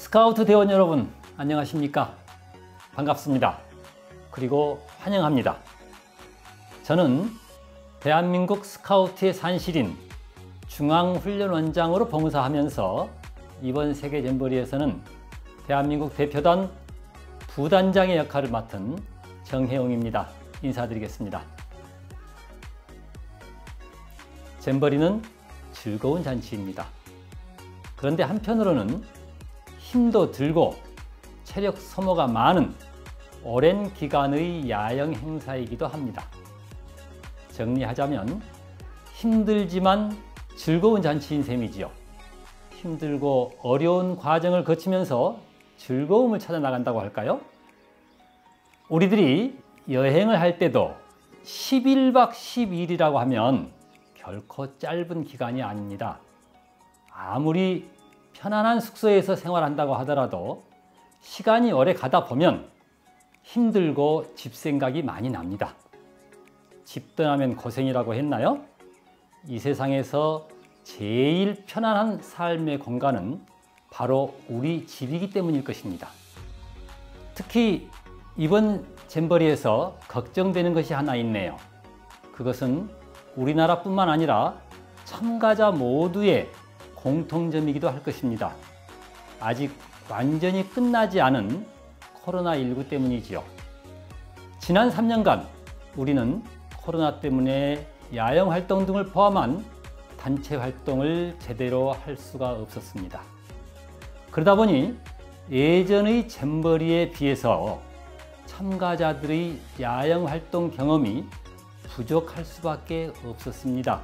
스카우트 대원 여러분, 안녕하십니까? 반갑습니다. 그리고 환영합니다. 저는 대한민국 스카우트의 산실인 중앙훈련원장으로 봉사하면서 이번 세계 잼버리에서는 대한민국 대표단 부단장의 역할을 맡은 정혜용입니다. 인사드리겠습니다. 잼버리는 즐거운 잔치입니다. 그런데 한편으로는 힘도 들고 체력 소모가 많은 오랜 기간의 야영 행사이기도 합니다. 정리하자면 힘들지만 즐거운 잔치인 셈이지요. 힘들고 어려운 과정을 거치면서 즐거움을 찾아 나간다고 할까요? 우리들이 여행을 할 때도 11박 12일이라고 하면 결코 짧은 기간이 아닙니다. 아무리 편안한 숙소에서 생활한다고 하더라도 시간이 오래 가다 보면 힘들고 집 생각이 많이 납니다. 집 떠나면 고생이라고 했나요? 이 세상에서 제일 편안한 삶의 공간은 바로 우리 집이기 때문일 것입니다. 특히 이번 잼버리에서 걱정되는 것이 하나 있네요. 그것은 우리나라뿐만 아니라 참가자 모두의 공통점이기도 할 것입니다. 아직 완전히 끝나지 않은 코로나19 때문이지요. 지난 3년간 우리는 코로나 때문에 야영 활동 등을 포함한 단체 활동을 제대로 할 수가 없었습니다. 그러다 보니 예전의 잼버리에 비해서 참가자들의 야영 활동 경험이 부족할 수밖에 없었습니다.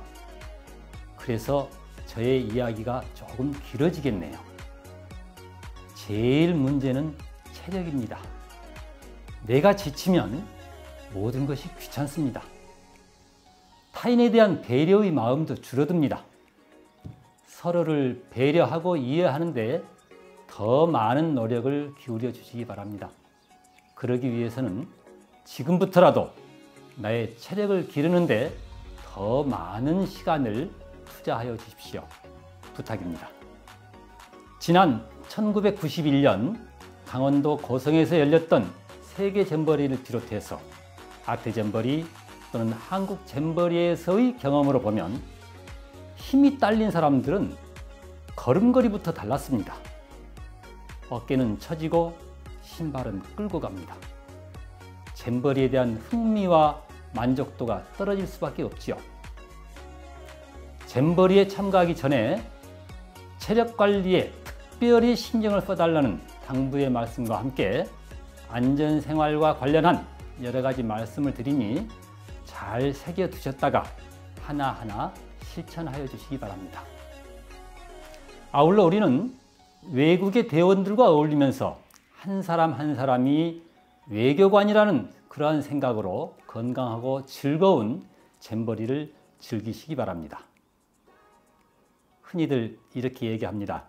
그래서 저의 이야기가 조금 길어지겠네요. 제일 문제는 체력입니다. 내가 지치면 모든 것이 귀찮습니다. 타인에 대한 배려의 마음도 줄어듭니다. 서로를 배려하고 이해하는데 더 많은 노력을 기울여 주시기 바랍니다. 그러기 위해서는 지금부터라도 나의 체력을 기르는데 더 많은 시간을 투자하여 주십시오. 부탁입니다. 지난 1991년 강원도 고성에서 열렸던 세계 잼버리를 비롯해서 아태 잼버리 또는 한국 잼버리에서의 경험으로 보면 힘이 딸린 사람들은 걸음걸이부터 달랐습니다. 어깨는 처지고 신발은 끌고 갑니다. 잼버리에 대한 흥미와 만족도가 떨어질 수밖에 없지요. 잼버리에 참가하기 전에 체력 관리에 특별히 신경을 써달라는 당부의 말씀과 함께 안전생활과 관련한 여러 가지 말씀을 드리니 잘 새겨두셨다가 하나하나 실천하여 주시기 바랍니다. 아울러 우리는 외국의 대원들과 어울리면서 한 사람 한 사람이 외교관이라는 그러한 생각으로 건강하고 즐거운 잼버리를 즐기시기 바랍니다. 흔히들 이렇게 얘기합니다.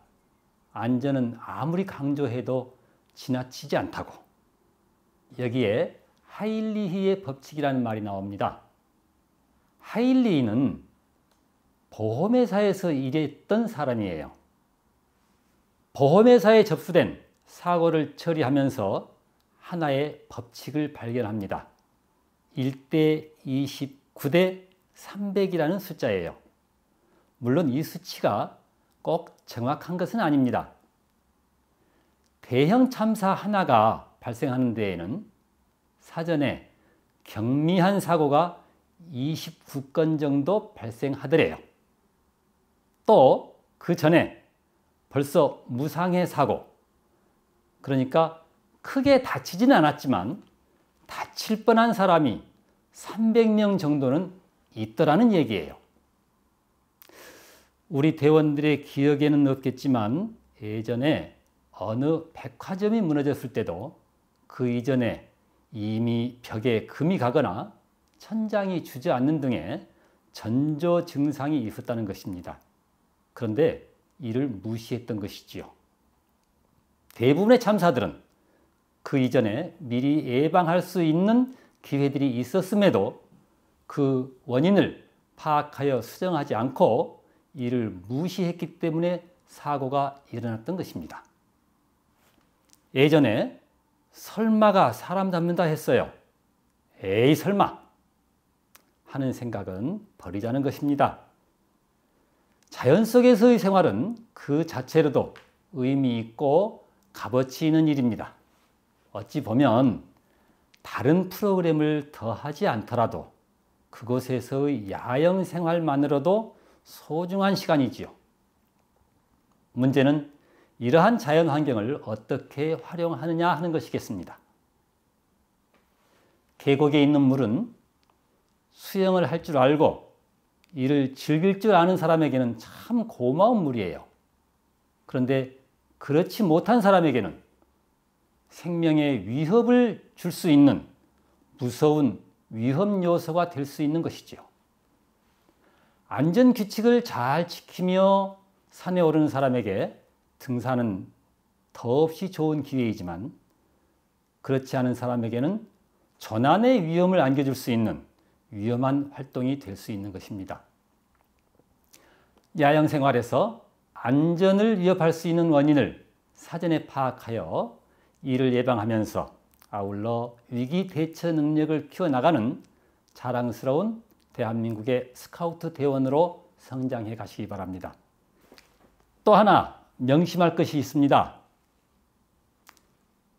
안전은 아무리 강조해도 지나치지 않다고. 여기에 하일리히의 법칙이라는 말이 나옵니다. 하일리히는 보험회사에서 일했던 사람이에요. 보험회사에 접수된 사고를 처리하면서 하나의 법칙을 발견합니다. 1대 29대 300이라는 숫자예요. 물론 이 수치가 꼭 정확한 것은 아닙니다. 대형 참사 하나가 발생하는 데에는 사전에 경미한 사고가 29건 정도 발생하더래요. 또 그 전에 벌써 무상해 사고, 그러니까 크게 다치지는 않았지만 다칠 뻔한 사람이 300명 정도는 있더라는 얘기예요. 우리 대원들의 기억에는 없겠지만 예전에 어느 백화점이 무너졌을 때도 그 이전에 이미 벽에 금이 가거나 천장이 주저앉는 등의 전조 증상이 있었다는 것입니다. 그런데 이를 무시했던 것이지요. 대부분의 참사들은 그 이전에 미리 예방할 수 있는 기회들이 있었음에도 그 원인을 파악하여 수정하지 않고 이를 무시했기 때문에 사고가 일어났던 것입니다. 예전에 설마가 사람 잡는다 했어요. 에이 설마 하는 생각은 버리자는 것입니다. 자연 속에서의 생활은 그 자체로도 의미 있고 값어치 있는 일입니다. 어찌 보면 다른 프로그램을 더하지 않더라도 그곳에서의 야영 생활만으로도 소중한 시간이지요. 문제는 이러한 자연 환경을 어떻게 활용하느냐 하는 것이겠습니다. 계곡에 있는 물은 수영을 할 줄 알고 이를 즐길 줄 아는 사람에게는 참 고마운 물이에요. 그런데 그렇지 못한 사람에게는 생명에 위협을 줄 수 있는 무서운 위험 요소가 될 수 있는 것이지요. 안전 규칙을 잘 지키며 산에 오르는 사람에게 등산은 더없이 좋은 기회이지만 그렇지 않은 사람에게는 전환의 위험을 안겨줄 수 있는 위험한 활동이 될 수 있는 것입니다. 야영 생활에서 안전을 위협할 수 있는 원인을 사전에 파악하여 이를 예방하면서 아울러 위기 대처 능력을 키워나가는 자랑스러운 대한민국의 스카우트 대원으로 성장해 가시기 바랍니다. 또 하나 명심할 것이 있습니다.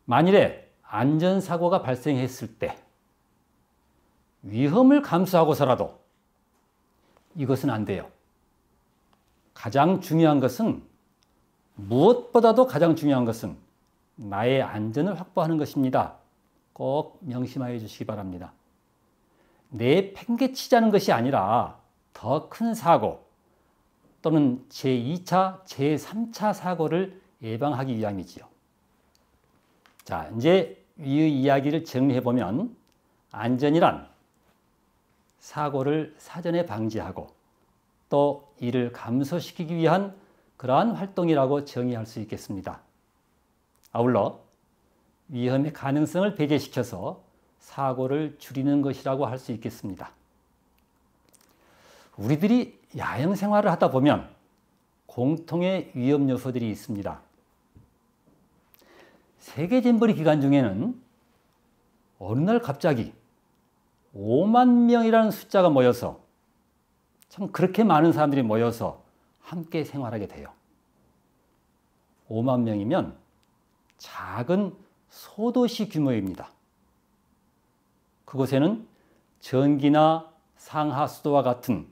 만일에 안전사고가 발생했을 때 위험을 감수하고서라도 이것은 안 돼요. 가장 중요한 것은 무엇보다도 가장 중요한 것은 나의 안전을 확보하는 것입니다. 꼭 명심하여 주시기 바랍니다. 내 팽개치자는 것이 아니라 더 큰 사고 또는 제2차, 제3차 사고를 예방하기 위함이지요. 자, 이제 이 이야기를 정리해보면 안전이란 사고를 사전에 방지하고 또 이를 감소시키기 위한 그러한 활동이라고 정의할 수 있겠습니다. 아울러 위험의 가능성을 배제시켜서 사고를 줄이는 것이라고 할 수 있겠습니다. 우리들이 야영 생활을 하다 보면 공통의 위험 요소들이 있습니다. 세계 잼버리 기간 중에는 어느 날 갑자기 5만 명이라는 숫자가 모여서 참 그렇게 많은 사람들이 모여서 함께 생활하게 돼요. 5만 명이면 작은 소도시 규모입니다. 그곳에는 전기나 상하수도와 같은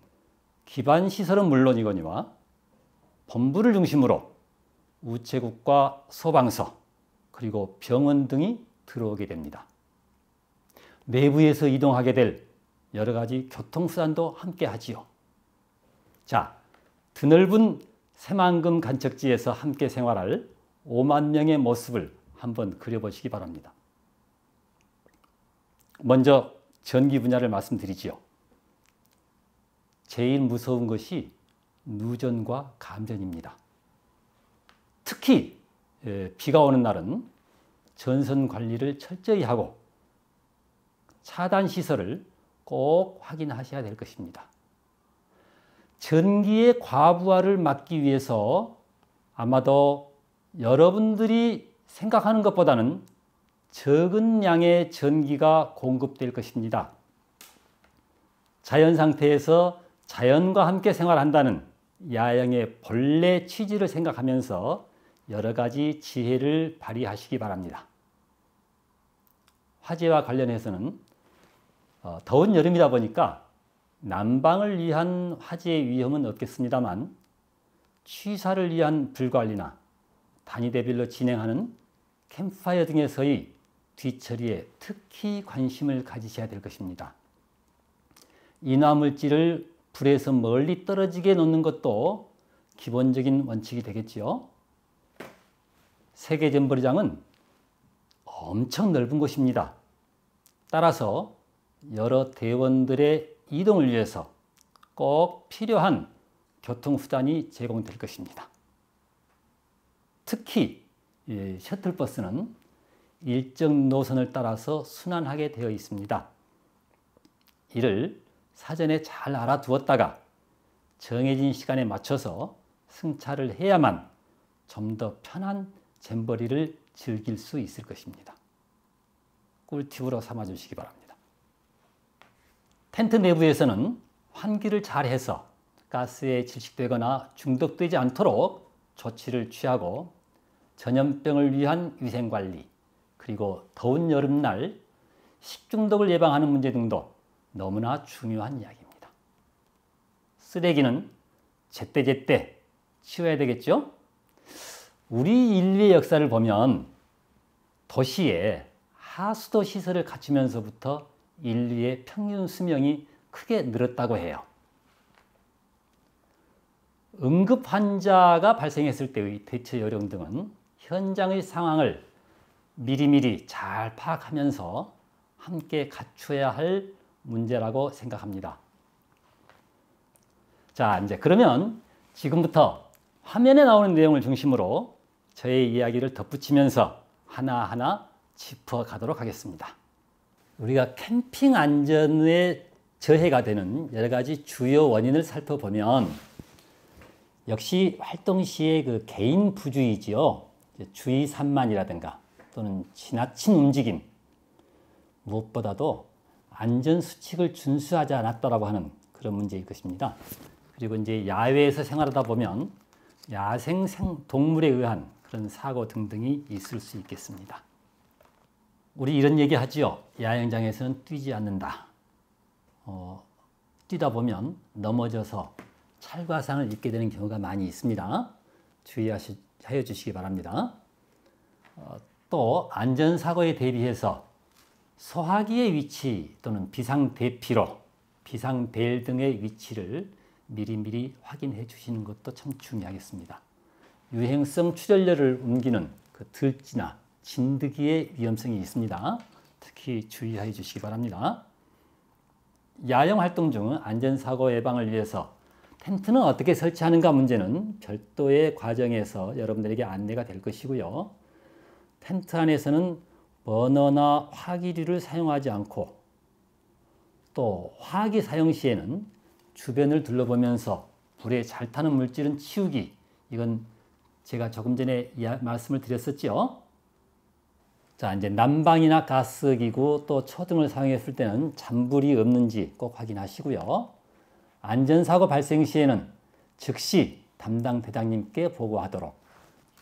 기반 시설은 물론이거니와 본부를 중심으로 우체국과 소방서 그리고 병원 등이 들어오게 됩니다. 내부에서 이동하게 될 여러 가지 교통수단도 함께 하지요. 자, 드넓은 새만금 간척지에서 함께 생활할 5만 명의 모습을 한번 그려보시기 바랍니다. 먼저 전기 분야를 말씀드리지요. 제일 무서운 것이 누전과 감전입니다. 특히 비가 오는 날은 전선 관리를 철저히 하고 차단 시설을 꼭 확인하셔야 될 것입니다. 전기의 과부하를 막기 위해서 아마도 여러분들이 생각하는 것보다는 적은 양의 전기가 공급될 것입니다. 자연 상태에서 자연과 함께 생활한다는 야영의 본래 취지를 생각하면서 여러 가지 지혜를 발휘하시기 바랍니다. 화재와 관련해서는 더운 여름이다 보니까 난방을 위한 화재의 위험은 없겠습니다만 취사를 위한 불관리나 단위대별로 진행하는 캠프파이어 등에서의 뒤처리에 특히 관심을 가지셔야 될 것입니다. 인화물질을 불에서 멀리 떨어지게 놓는 것도 기본적인 원칙이 되겠지요. 세계 잼버리장은 엄청 넓은 곳입니다. 따라서 여러 대원들의 이동을 위해서 꼭 필요한 교통수단이 제공될 것입니다. 특히 셔틀버스는 일정 노선을 따라서 순환하게 되어 있습니다. 이를 사전에 잘 알아두었다가 정해진 시간에 맞춰서 승차를 해야만 좀 더 편한 잼버리를 즐길 수 있을 것입니다. 꿀팁으로 삼아주시기 바랍니다. 텐트 내부에서는 환기를 잘해서 가스에 질식되거나 중독되지 않도록 조치를 취하고 전염병을 위한 위생관리, 그리고 더운 여름날 식중독을 예방하는 문제 등도 너무나 중요한 이야기입니다. 쓰레기는 제때제때 치워야 되겠죠? 우리 인류의 역사를 보면 도시에 하수도 시설을 갖추면서부터 인류의 평균 수명이 크게 늘었다고 해요. 응급 환자가 발생했을 때의 대처 요령 등은 현장의 상황을 미리미리 잘 파악하면서 함께 갖춰야 할 문제라고 생각합니다. 자, 이제 그러면 지금부터 화면에 나오는 내용을 중심으로 저의 이야기를 덧붙이면서 하나하나 짚어가도록 하겠습니다. 우리가 캠핑 안전에 저해가 되는 여러 가지 주요 원인을 살펴보면 역시 활동 시의 그 개인 부주의지요. 주의 산만이라든가 또는 지나친 움직임, 무엇보다도 안전수칙을 준수하지 않았다라고 하는 그런 문제일 것입니다. 그리고 이제 야외에서 생활하다 보면 야생 동물에 의한 그런 사고 등등이 있을 수 있겠습니다. 우리 이런 얘기 하지요. 야영장에서는 뛰지 않는다. 뛰다 보면 넘어져서 찰과상을 입게 되는 경우가 많이 있습니다. 주의하여 주시기 바랍니다. 또 안전사고에 대비해서 소화기의 위치 또는 비상대피로, 비상벨 등의 위치를 미리미리 확인해 주시는 것도 참 중요하겠습니다. 유행성 출혈열을 옮기는 그 들쥐나 진드기의 위험성이 있습니다. 특히 주의해 주시기 바랍니다. 야영 활동 중 안전사고 예방을 위해서 텐트는 어떻게 설치하는가 문제는 별도의 과정에서 여러분들에게 안내가 될 것이고요. 텐트 안에서는 버너나 화기류를 사용하지 않고 또 화기 사용 시에는 주변을 둘러보면서 불에 잘 타는 물질은 치우기, 이건 제가 조금 전에 말씀을 드렸었죠. 자, 이제 난방이나 가스기구 또 초등을 사용했을 때는 잔불이 없는지 꼭 확인하시고요. 안전사고 발생 시에는 즉시 담당 대장님께 보고하도록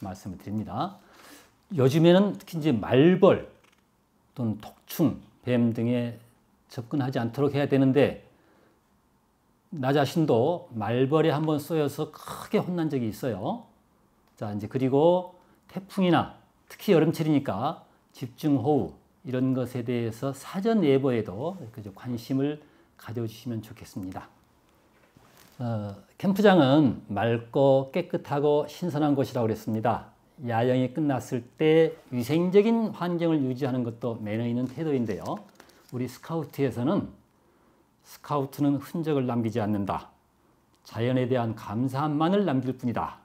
말씀을 드립니다. 요즘에는 특히 이제 말벌 또는 독충, 뱀 등에 접근하지 않도록 해야 되는데 나 자신도 말벌에 한번 쏘여서 크게 혼난 적이 있어요. 자, 이제 그리고 태풍이나 특히 여름철이니까 집중호우 이런 것에 대해서 사전 예보에도 관심을 가져주시면 좋겠습니다. 캠프장은 맑고 깨끗하고 신선한 곳이라고 그랬습니다. 야영이 끝났을 때 위생적인 환경을 유지하는 것도 매너 있는 태도인데요. 우리 스카우트에서는 스카우트는 흔적을 남기지 않는다. 자연에 대한 감사함만을 남길 뿐이다.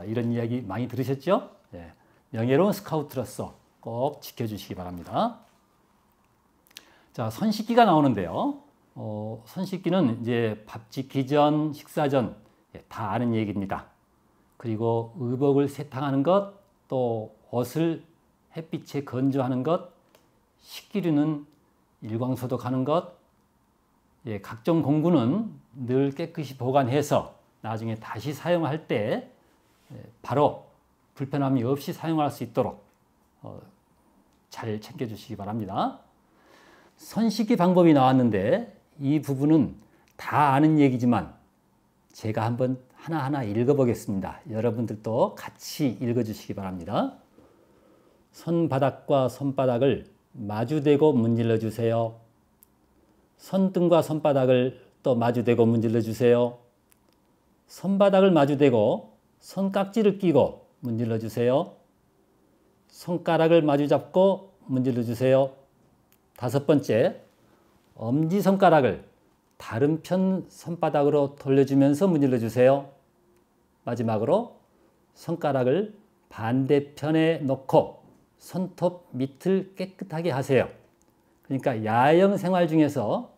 이런 이야기 많이 들으셨죠? 네. 명예로운 스카우트로서 꼭 지켜주시기 바랍니다. 자, 손 씻기가 나오는데요. 손 씻기는 이제 밥 짓기 전, 식사 전 다 아는 얘기입니다. 그리고 의복을 세탁하는 것, 또 옷을 햇빛에 건조하는 것, 식기류는 일광소독하는 것, 각종 공구는 늘 깨끗이 보관해서 나중에 다시 사용할 때 바로 불편함이 없이 사용할 수 있도록 잘 챙겨주시기 바랍니다. 손 씻기 방법이 나왔는데 이 부분은 다 아는 얘기지만 제가 한번 하나하나 읽어보겠습니다. 여러분들도 같이 읽어주시기 바랍니다. 손바닥과 손바닥을 마주대고 문질러 주세요. 손등과 손바닥을 또 마주대고 문질러 주세요. 손바닥을 마주대고 손깍지를 끼고 문질러 주세요. 손가락을 마주잡고 문질러 주세요. 5번째, 엄지손가락을 다른 편 손바닥으로 돌려주면서 문질러 주세요. 마지막으로 손가락을 반대편에 놓고 손톱 밑을 깨끗하게 하세요. 그러니까 야영 생활 중에서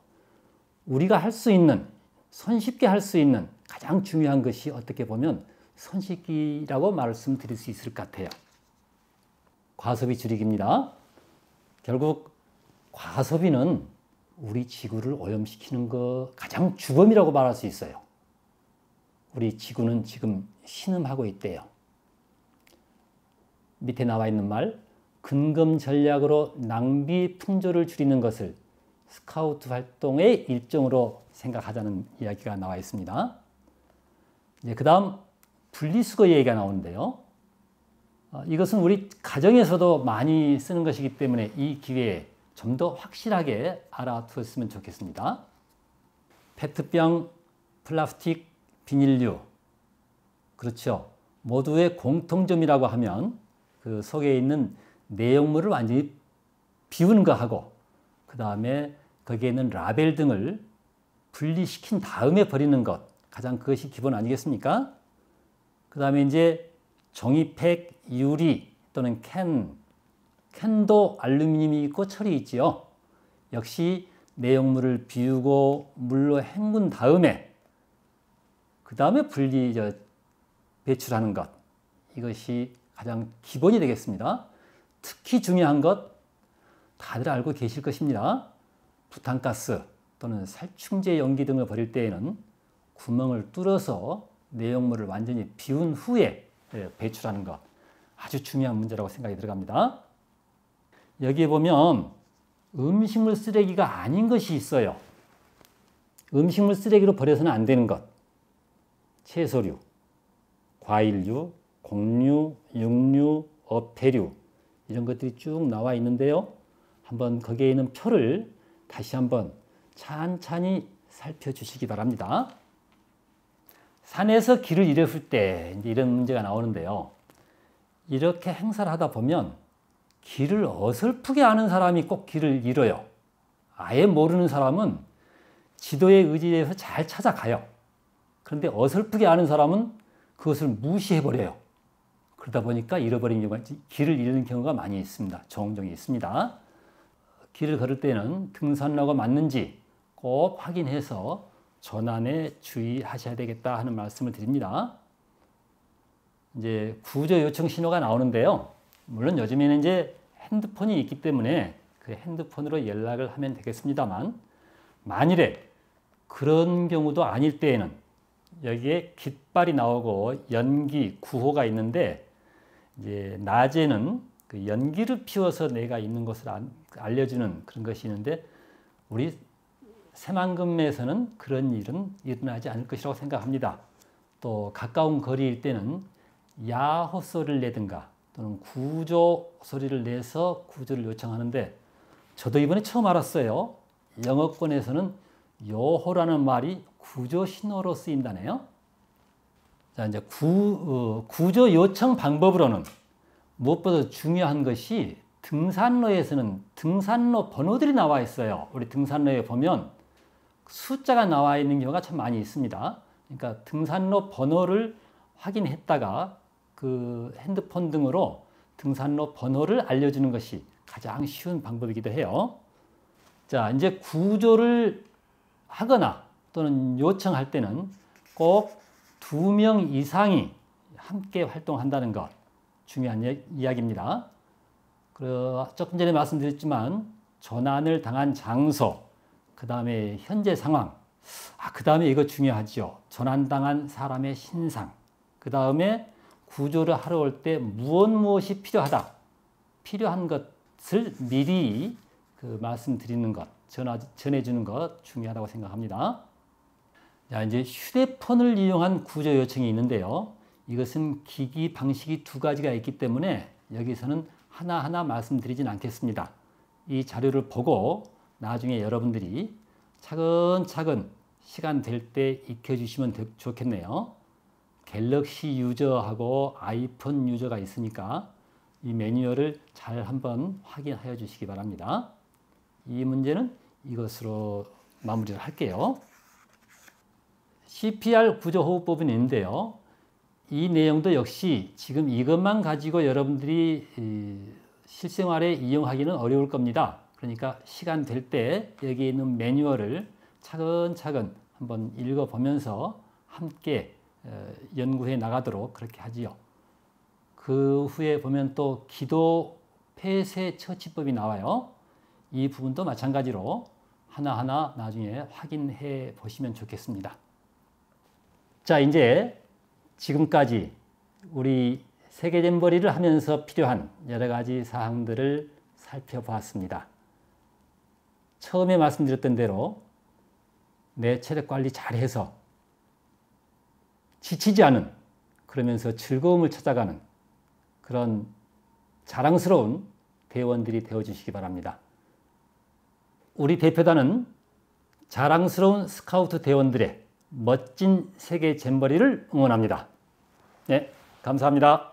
우리가 할 수 있는, 손쉽게 할 수 있는 가장 중요한 것이 어떻게 보면 손 씻기라고 말씀드릴 수 있을 것 같아요. 과소비 줄이기입니다. 결국 과소비는 우리 지구를 오염시키는 거 가장 주범이라고 말할 수 있어요. 우리 지구는 지금 신음하고 있대요. 밑에 나와 있는 말, 근검 전략으로 낭비 풍조를 줄이는 것을 스카우트 활동의 일종으로 생각하자는 이야기가 나와 있습니다. 이제 그 다음 분리수거 얘기가 나오는데요. 이것은 우리 가정에서도 많이 쓰는 것이기 때문에 이 기회에 좀 더 확실하게 알아두었으면 좋겠습니다. 페트병, 플라스틱, 비닐류, 그렇죠. 모두의 공통점이라고 하면 그 속에 있는 내용물을 완전히 비우는 거하고 그 다음에 거기에 있는 라벨 등을 분리시킨 다음에 버리는 것, 가장 그것이 기본 아니겠습니까? 그 다음에 이제 종이팩, 유리 또는 캔도 알루미늄이 있고 철이 있지요. 역시 내용물을 비우고 물로 헹군 다음에 그 다음에 배출하는 것, 이것이 가장 기본이 되겠습니다. 특히 중요한 것 다들 알고 계실 것입니다. 부탄가스 또는 살충제 용기 등을 버릴 때에는 구멍을 뚫어서 내용물을 완전히 비운 후에 배출하는 것, 아주 중요한 문제라고 생각이 들어갑니다. 여기에 보면 음식물 쓰레기가 아닌 것이 있어요. 음식물 쓰레기로 버려서는 안 되는 것, 채소류, 과일류, 곡류, 육류, 어패류, 이런 것들이 쭉 나와 있는데요. 한번 거기에 있는 표를 다시 한번 찬찬히 살펴주시기 바랍니다. 산에서 길을 잃었을 때 이런 문제가 나오는데요. 이렇게 행사를 하다 보면 길을 어설프게 아는 사람이 꼭 길을 잃어요. 아예 모르는 사람은 지도에 의지해서 잘 찾아가요. 그런데 어설프게 아는 사람은 그것을 무시해버려요. 그러다 보니까 잃어버린 경우가, 길을 잃는 경우가 많이 있습니다. 종종 있습니다. 길을 걸을 때는 등산로가 맞는지 꼭 확인해서 전환에 주의하셔야 되겠다 하는 말씀을 드립니다. 이제 구조 요청 신호가 나오는데요. 물론 요즘에는 이제 핸드폰이 있기 때문에 그 핸드폰으로 연락을 하면 되겠습니다만, 만일에 그런 경우도 아닐 때에는 여기에 깃발이 나오고 연기, 구호가 있는데, 이제 낮에는 그 연기를 피워서 내가 있는 것을 알려주는 그런 것이 있는데, 우리 새만금에서는 그런 일은 일어나지 않을 것이라고 생각합니다. 또 가까운 거리일 때는 야호 소리를 내든가 또는 구조 소리를 내서 구조를 요청하는데, 저도 이번에 처음 알았어요. 영어권에서는 요호라는 말이 구조 신호로 쓰인다네요. 자, 이제 구조 요청 방법으로는 무엇보다 중요한 것이 등산로에서는 등산로 번호들이 나와 있어요. 우리 등산로에 보면 숫자가 나와 있는 경우가 참 많이 있습니다. 그러니까 등산로 번호를 확인했다가 그 핸드폰 등으로 등산로 번호를 알려주는 것이 가장 쉬운 방법이기도 해요. 자, 이제 구조를 하거나 또는 요청할 때는 꼭 2명 이상이 함께 활동한다는 것, 중요한 이야기입니다. 조금 전에 말씀드렸지만 조난을 당한 장소, 그 다음에 현재 상황, 그 다음에 이거 중요하죠. 조난당한 사람의 신상, 그 다음에 구조를 하러 올 때 무엇이 필요하다, 필요한 것을 미리 말씀드리는 것, 전해주는 것 중요하다고 생각합니다. 자, 이제 휴대폰을 이용한 구조 요청이 있는데요. 이것은 기기 방식이 2가지가 있기 때문에 여기서는 하나하나 말씀드리진 않겠습니다. 이 자료를 보고 나중에 여러분들이 차근차근 시간 될 때 익혀주시면 좋겠네요. 갤럭시 유저하고 아이폰 유저가 있으니까 이 매뉴얼을 잘 한번 확인하여 주시기 바랍니다. 이 문제는 이것으로 마무리를 할게요. CPR 구조호흡법은 있는데요. 이 내용도 역시 지금 이것만 가지고 여러분들이 실생활에 이용하기는 어려울 겁니다. 그러니까 시간 될 때 여기 있는 매뉴얼을 차근차근 한번 읽어보면서 함께 연구해 나가도록 그렇게 하지요. 그 후에 보면 또 기도 폐쇄 처치법이 나와요. 이 부분도 마찬가지로 하나하나 나중에 확인해 보시면 좋겠습니다. 자, 이제 지금까지 우리 세계잼버리를 하면서 필요한 여러 가지 사항들을 살펴보았습니다. 처음에 말씀드렸던 대로 내 체력 관리 잘해서 지치지 않은, 그러면서 즐거움을 찾아가는 그런 자랑스러운 대원들이 되어주시기 바랍니다. 우리 대표단은 자랑스러운 스카우트 대원들의 멋진 세계 잼버리를 응원합니다. 네, 감사합니다.